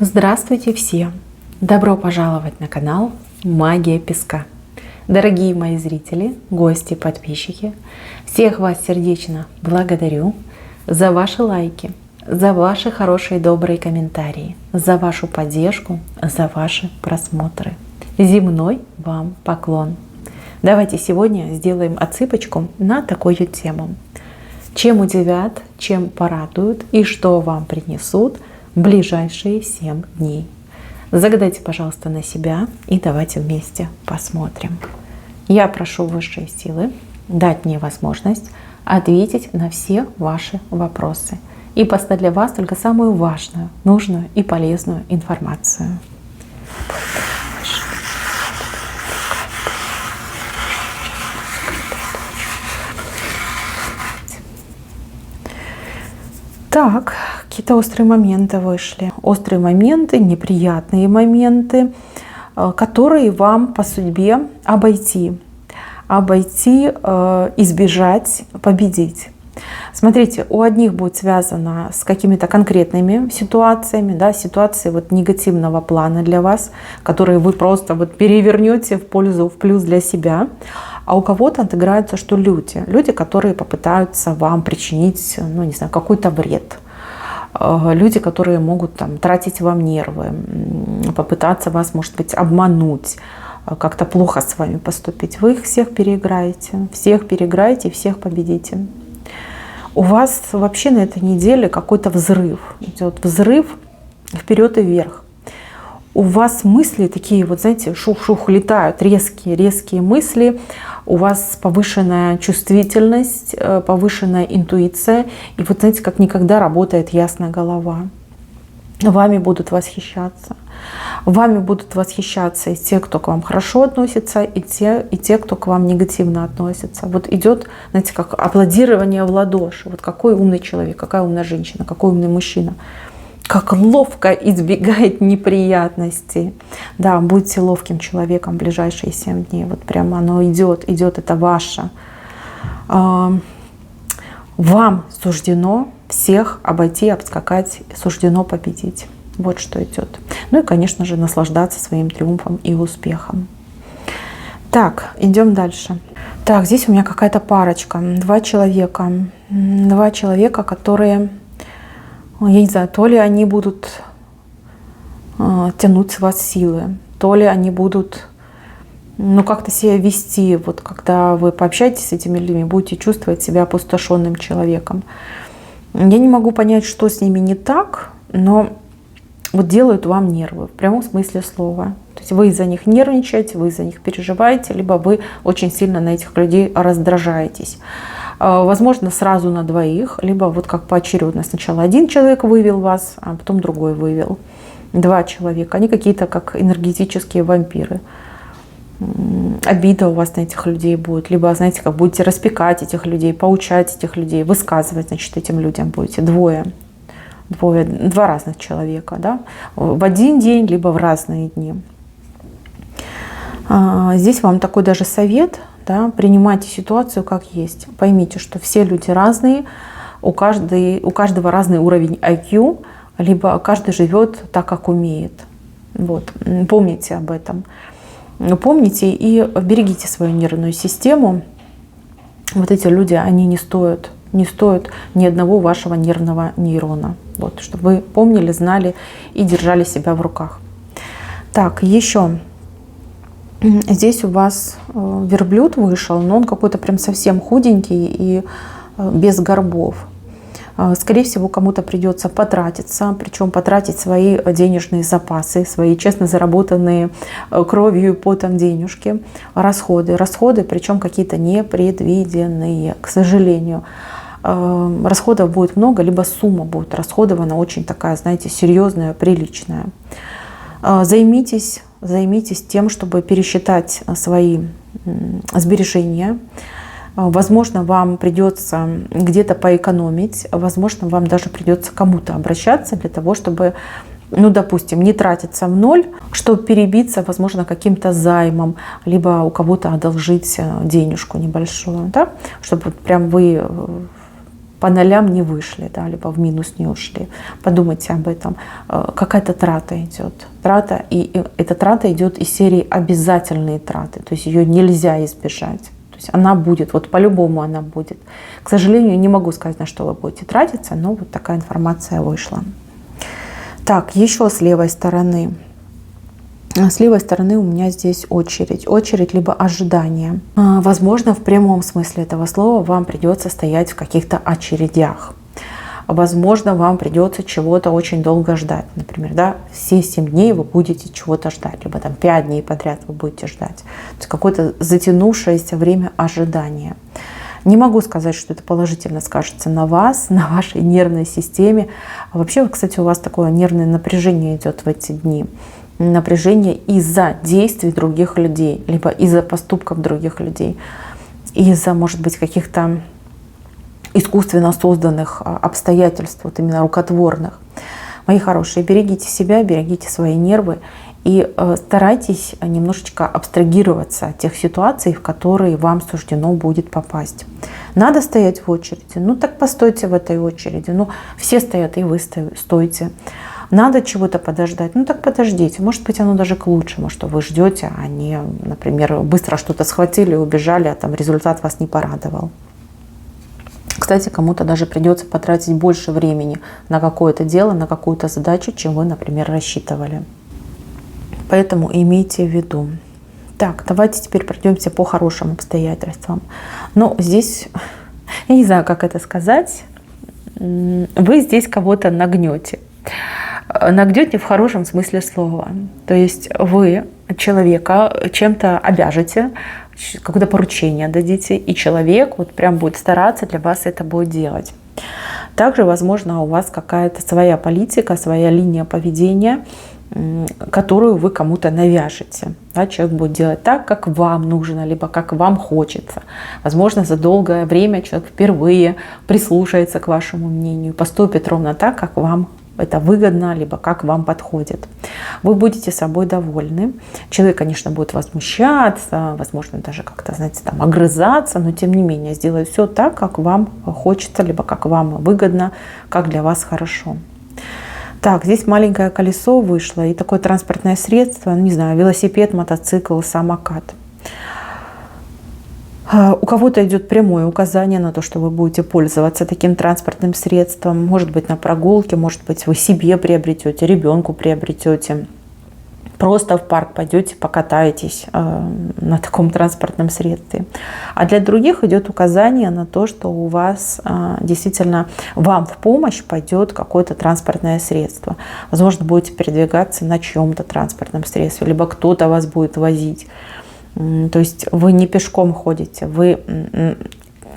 Здравствуйте все! Добро пожаловать на канал Магия Песка. Дорогие мои зрители, гости, подписчики, всех вас сердечно благодарю за ваши лайки, за ваши хорошие добрые комментарии, за вашу поддержку, за ваши просмотры. Земной вам поклон! Давайте сегодня сделаем отсыпочку на такую тему. Чем удивят, чем порадуют и что вам принесут в ближайшие 7 дней. Загадайте, пожалуйста, на себя и давайте вместе посмотрим. Я прошу высшие силы дать мне возможность ответить на все ваши вопросы и поставить для вас только самую важную, нужную и полезную информацию. Так, какие-то острые моменты вышли. Острые моменты, неприятные моменты, которые вам по судьбе обойти, избежать, победить. Смотрите, у одних будет связано с какими-то конкретными ситуациями, да, ситуации вот негативного плана для вас, которые вы просто вот перевернете в пользу, в плюс для себя. А у кого-то отыграются, что люди, которые попытаются вам причинить, ну не знаю, какой-то вред. Люди, которые могут там тратить вам нервы, попытаться вас, может быть, обмануть, как-то плохо с вами поступить. Вы их всех переиграете, всех победите. У вас вообще на этой неделе какой-то взрыв. Идет взрыв вперед и вверх. У вас мысли такие, вот знаете, шух-шух летают, резкие мысли. У вас повышенная чувствительность, повышенная интуиция. И вот знаете, как никогда работает ясная голова. Вами будут восхищаться. Вами будут восхищаться и те, кто к вам хорошо относится, и те, кто к вам негативно относится. Вот идет, знаете, как аплодирование в ладоши. Вот какой умный человек, какая умная женщина, какой умный мужчина. Как ловко избегает неприятностей. Да, будьте ловким человеком в ближайшие 7 дней. Вот прямо оно идет, это ваше. Вам суждено всех обойти, обскакать, суждено победить. Вот что идет. Ну и, конечно же, наслаждаться своим триумфом и успехом. Так, идем дальше. Так, здесь у меня какая-то парочка. Два человека, которые... Я не знаю, то ли они будут тянуть с вас силы, то ли они будут как-то себя вести. Вот когда вы пообщаетесь с этими людьми, будете чувствовать себя опустошенным человеком. Я не могу понять, что с ними не так, но вот делают вам нервы в прямом смысле слова. То есть вы из-за них нервничаете, вы из-за них переживаете, либо вы очень сильно на этих людей раздражаетесь. Возможно, сразу на двоих, либо вот как поочередно. Сначала один человек вывел вас, а потом другой вывел. Два человека. Они какие-то как энергетические вампиры. Обида у вас на этих людей будет. Либо, знаете, как будете распекать этих людей, поучать этих людей, высказывать, значит, этим людям будете. Два разных человека, да? В один день, либо в разные дни. Здесь вам такой даже совет. Да, принимайте ситуацию как есть. Поймите, что все люди разные, у каждого разный уровень IQ, либо каждый живет так, как умеет. Вот. Помните об этом. Помните и берегите свою нервную систему. Вот эти люди, они не стоят ни одного вашего нервного нейрона. Вот, чтобы вы помнили, знали и держали себя в руках. Так, еще. Здесь у вас верблюд вышел, но он какой-то прям совсем худенький и без горбов. Скорее всего, кому-то придется потратиться, причем потратить свои денежные запасы, свои честно заработанные кровью и потом денежки, расходы, причем какие-то непредвиденные, к сожалению. Расходов будет много, либо сумма будет расходована очень такая, знаете, серьезная, приличная. Займитесь тем, чтобы пересчитать свои сбережения. Возможно, вам придется где-то поэкономить, возможно, вам даже придется кому-то обращаться для того, чтобы, допустим, не тратиться в ноль, чтобы перебиться, возможно, каким-то займом, либо у кого-то одолжить денежку небольшую, да? Чтобы прям вы по нолям не вышли, да, либо в минус не ушли. Подумайте об этом. Какая-то трата идет. Трата, и эта трата идет из серии обязательные траты. То есть ее нельзя избежать. То есть она будет, вот по-любому она будет. К сожалению, не могу сказать, на что вы будете тратиться, но вот такая информация вышла. Так, еще с левой стороны. С левой стороны у меня здесь очередь. Очередь либо ожидание. Возможно, в прямом смысле этого слова вам придется стоять в каких-то очередях. Возможно, вам придется чего-то очень долго ждать. Например, да, все 7 дней вы будете чего-то ждать. Либо там 5 дней подряд вы будете ждать. То есть какое-то затянувшееся время ожидания. Не могу сказать, что это положительно скажется на вас, на вашей нервной системе. А вообще, кстати, у вас такое нервное напряжение идет в эти дни. Напряжение из-за действий других людей, либо из-за поступков других людей, из-за, может быть, каких-то искусственно созданных обстоятельств, вот именно рукотворных. Мои хорошие, берегите себя, берегите свои нервы и старайтесь немножечко абстрагироваться от тех ситуаций, в которые вам суждено будет попасть. Надо стоять в очереди, ну так постойте в этой очереди, ну все стоят, и вы стойте. Надо чего-то подождать, ну так подождите. Может быть, оно даже к лучшему, что вы ждете, а не, например, быстро что-то схватили и убежали, а там результат вас не порадовал. Кстати, кому-то даже придется потратить больше времени на какое-то дело, на какую-то задачу, чем вы, например, рассчитывали. Поэтому имейте в виду. Так, давайте теперь пройдемся по хорошим обстоятельствам. Но здесь, я не знаю, как это сказать, вы здесь кого-то нагнете. Нагнете в хорошем смысле слова. То есть вы человека чем-то обяжете, какое-то поручение дадите, и человек вот прям будет стараться для вас это будет делать. Также, возможно, у вас какая-то своя политика, своя линия поведения, которую вы кому-то навяжете. Да, человек будет делать так, как вам нужно, либо как вам хочется. Возможно, за долгое время человек впервые прислушается к вашему мнению, поступит ровно так, как вам это выгодно, либо как вам подходит. Вы будете собой довольны. Человек, конечно, будет возмущаться, возможно, даже как-то, знаете, там огрызаться, но тем не менее сделает все так, как вам хочется, либо как вам выгодно, как для вас хорошо. Так, здесь маленькое колесо вышло и такое транспортное средство, не знаю, велосипед, мотоцикл, самокат. У кого-то идет прямое указание на то, что вы будете пользоваться таким транспортным средством. Может быть, на прогулке, может быть, вы себе приобретете, ребенку приобретете. Просто в парк пойдете, покатаетесь на таком транспортном средстве. А для других идет указание на то, что у вас действительно вам в помощь пойдет какое-то транспортное средство. Возможно, будете передвигаться на чьем-то транспортном средстве, либо кто-то вас будет возить. То есть вы не пешком ходите, вы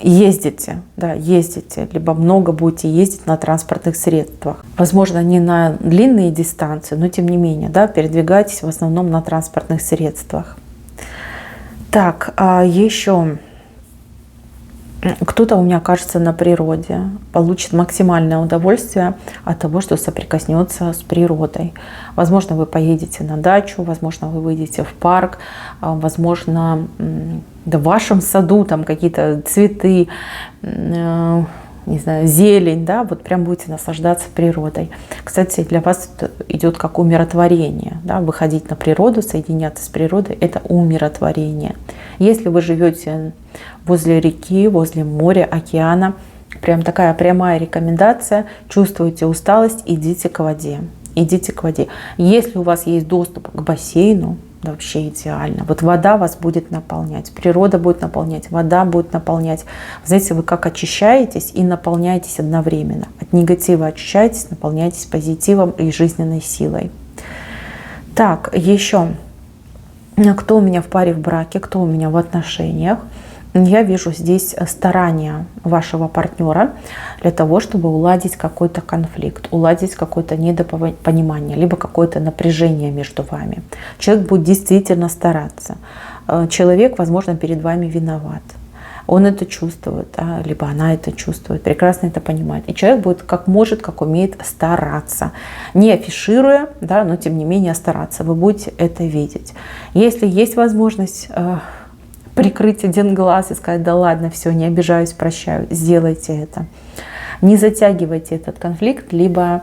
ездите, да, ездите, либо много будете ездить на транспортных средствах. Возможно, не на длинные дистанции, но тем не менее, да, передвигаетесь в основном на транспортных средствах. Так, еще кто-то у меня окажется на природе, получит максимальное удовольствие от того, что соприкоснется с природой. Возможно, вы поедете на дачу, возможно, вы выйдете в парк, возможно, в вашем саду там какие-то цветы, не знаю, зелень, да, вот прям будете наслаждаться природой. Кстати, для вас это идет как умиротворение, да, выходить на природу, соединяться с природой – это умиротворение. Если вы живете возле реки, возле моря, океана, прям такая прямая рекомендация, чувствуете усталость, идите к воде, идите к воде. Если у вас есть доступ к бассейну, да, вообще идеально. Вот вода вас будет наполнять, природа будет наполнять, вода будет наполнять. Знаете, вы как очищаетесь и наполняетесь одновременно. От негатива очищаетесь, наполняетесь позитивом и жизненной силой. Так, еще. Кто у меня в паре, в браке, кто у меня в отношениях. Я вижу здесь старания вашего партнера для того, чтобы уладить какой-то конфликт, уладить какое-то недопонимание, либо какое-то напряжение между вами. Человек будет действительно стараться. Человек, возможно, перед вами виноват. Он это чувствует, либо она это чувствует, прекрасно это понимает. И человек будет как может, как умеет стараться. Не афишируя, да, но тем не менее стараться. Вы будете это видеть. Если есть возможность прикрыть один глаз и сказать: да ладно, все, не обижаюсь, прощаю, сделайте это. Не затягивайте этот конфликт, либо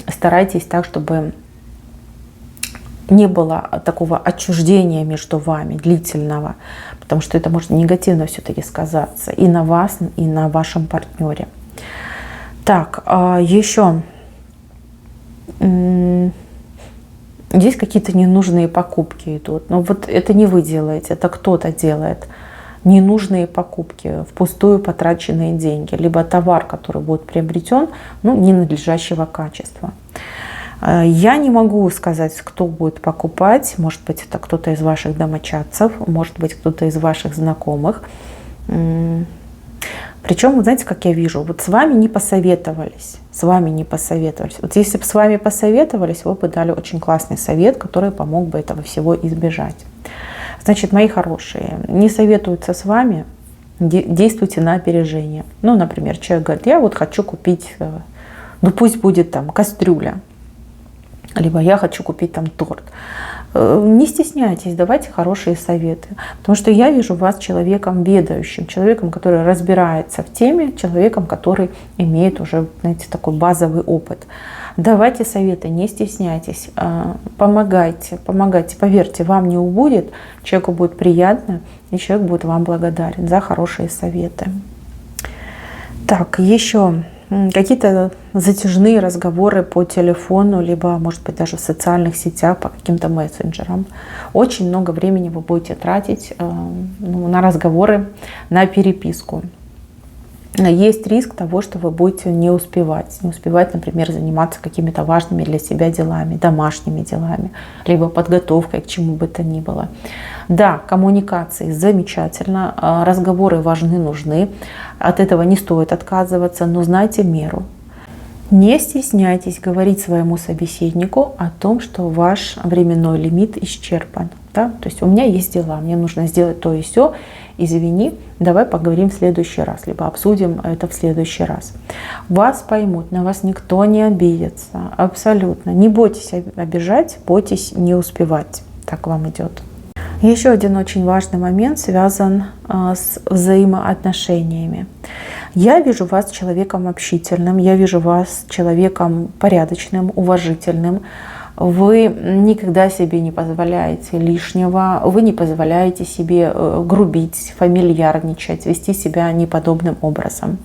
старайтесь так, чтобы не было такого отчуждения между вами, длительного, потому что это может негативно все-таки сказаться и на вас, и на вашем партнере. Так, еще здесь какие-то ненужные покупки идут. Но вот это не вы делаете, это кто-то делает. Ненужные покупки, впустую потраченные деньги, либо товар, который будет приобретен, ненадлежащего качества. Я не могу сказать, кто будет покупать. Может быть, это кто-то из ваших домочадцев, может быть, кто-то из ваших знакомых. Причем, вы знаете, как я вижу, вот с вами не посоветовались. С вами не посоветовались. Вот если бы с вами посоветовались, вы бы дали очень классный совет, который помог бы этого всего избежать. Значит, мои хорошие, не советуются с вами, действуйте на опережение. Например, человек говорит, я вот хочу купить, пусть будет там кастрюля, либо я хочу купить там торт. Не стесняйтесь, давайте хорошие советы. Потому что я вижу вас человеком ведающим, человеком, который разбирается в теме, человеком, который имеет уже, знаете, такой базовый опыт. Давайте советы, не стесняйтесь, помогайте. Поверьте, вам не убудет, человеку будет приятно, и человек будет вам благодарен за хорошие советы. Так, еще какие-то затяжные разговоры по телефону, либо, может быть, даже в социальных сетях, по каким-то мессенджерам. Очень много времени вы будете тратить на разговоры, на переписку. Есть риск того, что вы будете не успевать, например, заниматься какими-то важными для себя делами, домашними делами, либо подготовкой к чему бы то ни было. Да, коммуникации замечательно, разговоры важны, нужны, от этого не стоит отказываться, но знайте меру. Не стесняйтесь говорить своему собеседнику о том, что ваш временной лимит исчерпан. Да? То есть у меня есть дела, мне нужно сделать то и сё, извини, давай поговорим в следующий раз, либо обсудим это в следующий раз. Вас поймут, на вас никто не обидится, абсолютно. Не бойтесь обижать, бойтесь не успевать, так вам идет. Еще один очень важный момент связан с взаимоотношениями. Я вижу вас человеком общительным, я вижу вас человеком порядочным, уважительным. Вы никогда себе не позволяете лишнего, вы не позволяете себе грубить, фамильярничать, вести себя неподобным образом.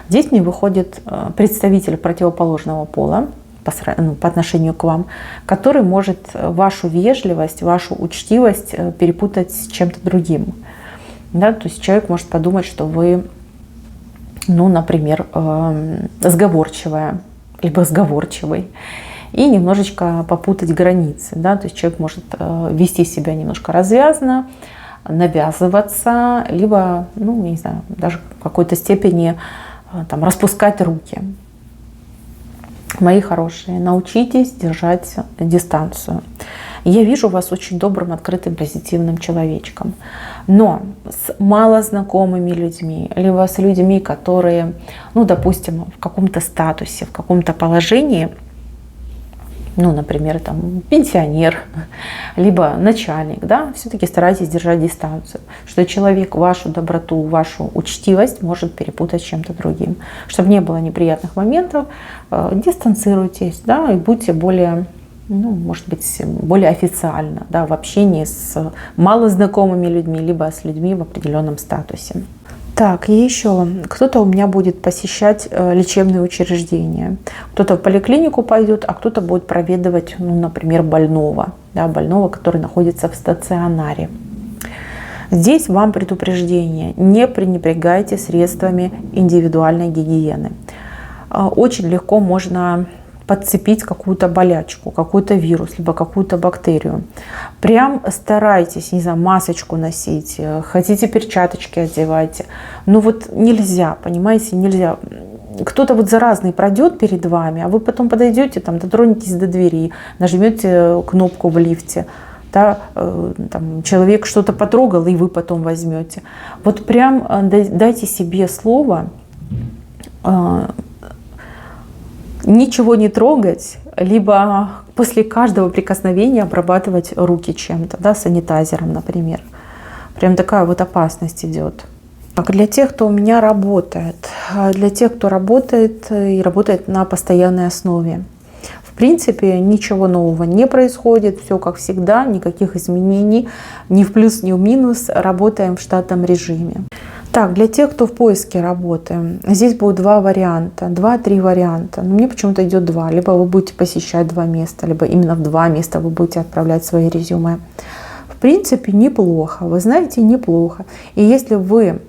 Здесь мне выходит представитель противоположного пола по отношению к вам, который может вашу вежливость, вашу учтивость перепутать с чем-то другим. Да? То есть человек может подумать, что вы, например, сговорчивая, либо сговорчивый, и немножечко попутать границы. Да? То есть человек может вести себя немножко развязно, навязываться, либо, не знаю, даже в какой-то степени распускать руки. Мои хорошие, научитесь держать дистанцию. Я вижу вас очень добрым, открытым, позитивным человечком. Но с малознакомыми людьми, либо с людьми, которые, допустим, в каком-то статусе, в каком-то положении, например, пенсионер, либо начальник, да, все-таки старайтесь держать дистанцию, что человек вашу доброту, вашу учтивость может перепутать с чем-то другим. Чтобы не было неприятных моментов, дистанцируйтесь, да, и будьте более, может быть, более официально, да, в общении с малознакомыми людьми, либо с людьми в определенном статусе. Так, и еще кто-то у меня будет посещать лечебные учреждения. Кто-то в поликлинику пойдет, а кто-то будет проведывать, например, больного, который находится в стационаре. Здесь вам предупреждение: не пренебрегайте средствами индивидуальной гигиены. Очень легко можно подцепить какую-то болячку, какой-то вирус, либо какую-то бактерию. Прям старайтесь, масочку носить, хотите перчаточки одевайте. Нельзя, понимаете, нельзя. Кто-то заразный пройдет перед вами, а вы потом подойдете, дотронетесь до двери, нажмете кнопку в лифте. Да, человек что-то потрогал, и вы потом возьмете. Прям дайте себе слово, ничего не трогать, либо после каждого прикосновения обрабатывать руки чем-то, да, санитайзером, например. Прям такая опасность идет. Так, для тех, кто у меня работает, для тех, кто работает и работает на постоянной основе. В принципе, ничего нового не происходит, все как всегда, никаких изменений, ни в плюс, ни в минус, работаем в штатном режиме. Так, для тех, кто в поиске работы, здесь будет два варианта, 2-3 варианта. Но мне почему-то идет 2. Либо вы будете посещать 2 места, либо именно в 2 места вы будете отправлять свои резюме. В принципе, неплохо, вы знаете, неплохо. И если вы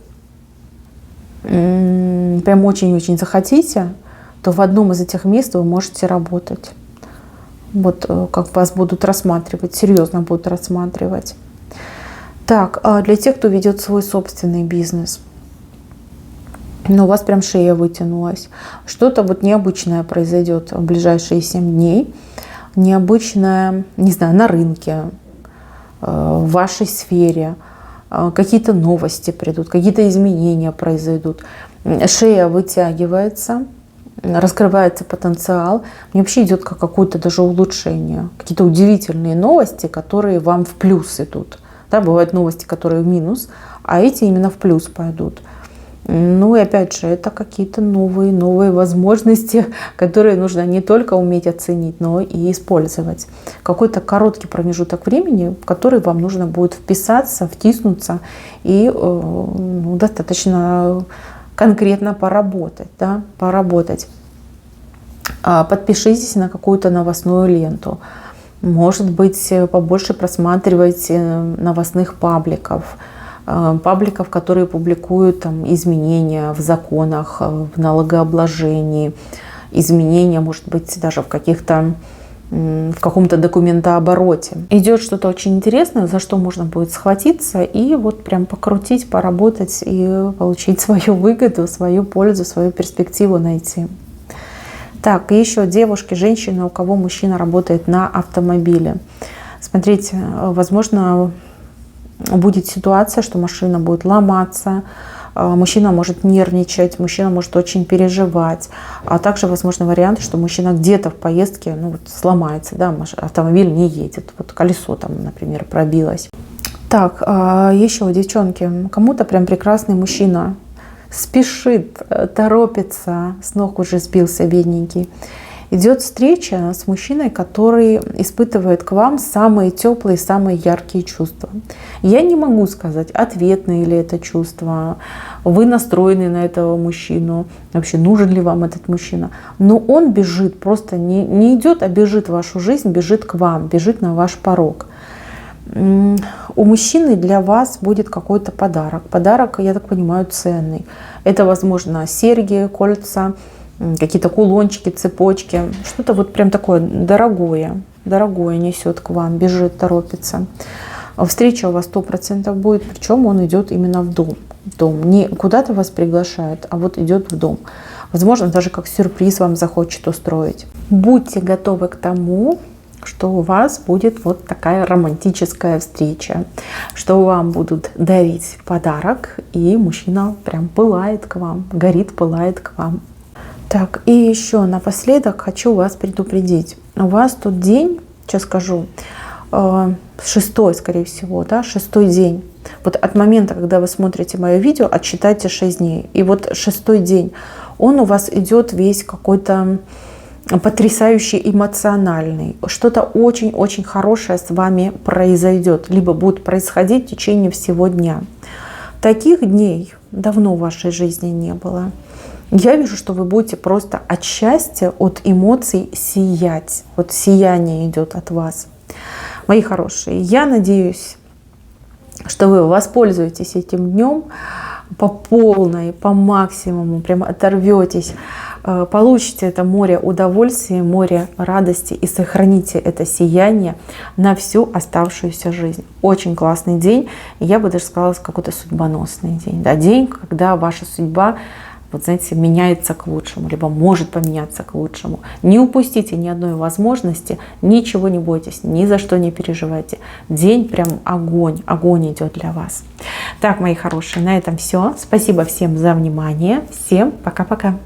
прям очень-очень захотите, то в одном из этих мест вы можете работать. Вот как вас будут рассматривать, серьезно будут рассматривать. Так, для тех, кто ведет свой собственный бизнес, но у вас прям шея вытянулась. Что-то вот необычное произойдет в ближайшие 7 дней. Необычное, не знаю, на рынке, в вашей сфере. Какие-то новости придут, какие-то изменения произойдут. Шея вытягивается, раскрывается потенциал. Мне вообще идет как какое-то даже улучшение. Какие-то удивительные новости, которые вам в плюс идут. Да, бывают новости, которые в минус, а эти именно в плюс пойдут. Ну и опять же, это какие-то новые возможности, которые нужно не только уметь оценить, но и использовать. Какой-то короткий промежуток времени, в который вам нужно будет вписаться, втиснуться и достаточно конкретно поработать. Да, поработать. Подпишитесь на какую-то новостную ленту. Может быть, побольше просматривайте новостных пабликов, которые публикуют там изменения в законах, в налогообложении, изменения, может быть, даже в каком-то документообороте. Идет что-то очень интересное, за что можно будет схватиться и вот прям покрутить, поработать и получить свою выгоду, свою пользу, свою перспективу найти. Так, и еще девушки, женщины, у кого мужчина работает на автомобиле. Смотрите, возможно, будет ситуация, что машина будет ломаться, мужчина может нервничать, мужчина может очень переживать. А также возможны варианты, что мужчина где-то в поездке сломается, да, автомобиль не едет, вот колесо там, например, пробилось. Так, еще, девчонки, кому-то прям прекрасный мужчина спешит, торопится, с ног уже сбился бедненький. Идет встреча с мужчиной, который испытывает к вам самые теплые, самые яркие чувства. Я не могу сказать, ответные ли это чувства, вы настроены на этого мужчину, вообще нужен ли вам этот мужчина. Но он бежит, просто не идет, а бежит в вашу жизнь, бежит к вам, бежит на ваш порог. У мужчины для вас будет какой-то подарок. Подарок, я так понимаю, ценный. Это, возможно, серьги, кольца, какие-то кулончики, цепочки. Что-то вот прям такое дорогое несет к вам, бежит, торопится. Встреча у вас 100% будет, причем он идет именно в дом. Не куда-то вас приглашает, а вот идет в дом. Возможно, даже как сюрприз вам захочет устроить. Будьте готовы к тому, что у вас будет вот такая романтическая встреча, что вам будут дарить подарок, и мужчина прям пылает к вам, горит, пылает к вам. Так, и еще напоследок хочу вас предупредить. У вас тот день, сейчас скажу, 6-й, скорее всего, да, 6-й день. Вот от момента, когда вы смотрите мое видео, отсчитайте 6 дней. И вот 6-й день, он у вас идет весь какой-то потрясающий, эмоциональный. Что-то очень-очень хорошее с вами произойдет, либо будет происходить в течение всего дня. Таких дней давно в вашей жизни не было. Я вижу, что вы будете просто от счастья, от эмоций сиять. Вот сияние идет от вас. Мои хорошие, я надеюсь, что вы воспользуетесь этим днем по полной, по максимуму, прямо оторветесь, получите это море удовольствия, море радости и сохраните это сияние на всю оставшуюся жизнь. Очень классный день, я бы даже сказала, какой-то судьбоносный день. Да, день, когда ваша судьба, вот знаете, меняется к лучшему, либо может поменяться к лучшему. Не упустите ни одной возможности, ничего не бойтесь, ни за что не переживайте. День прям огонь, огонь идет для вас. Так, мои хорошие, на этом все. Спасибо всем за внимание. Всем пока-пока.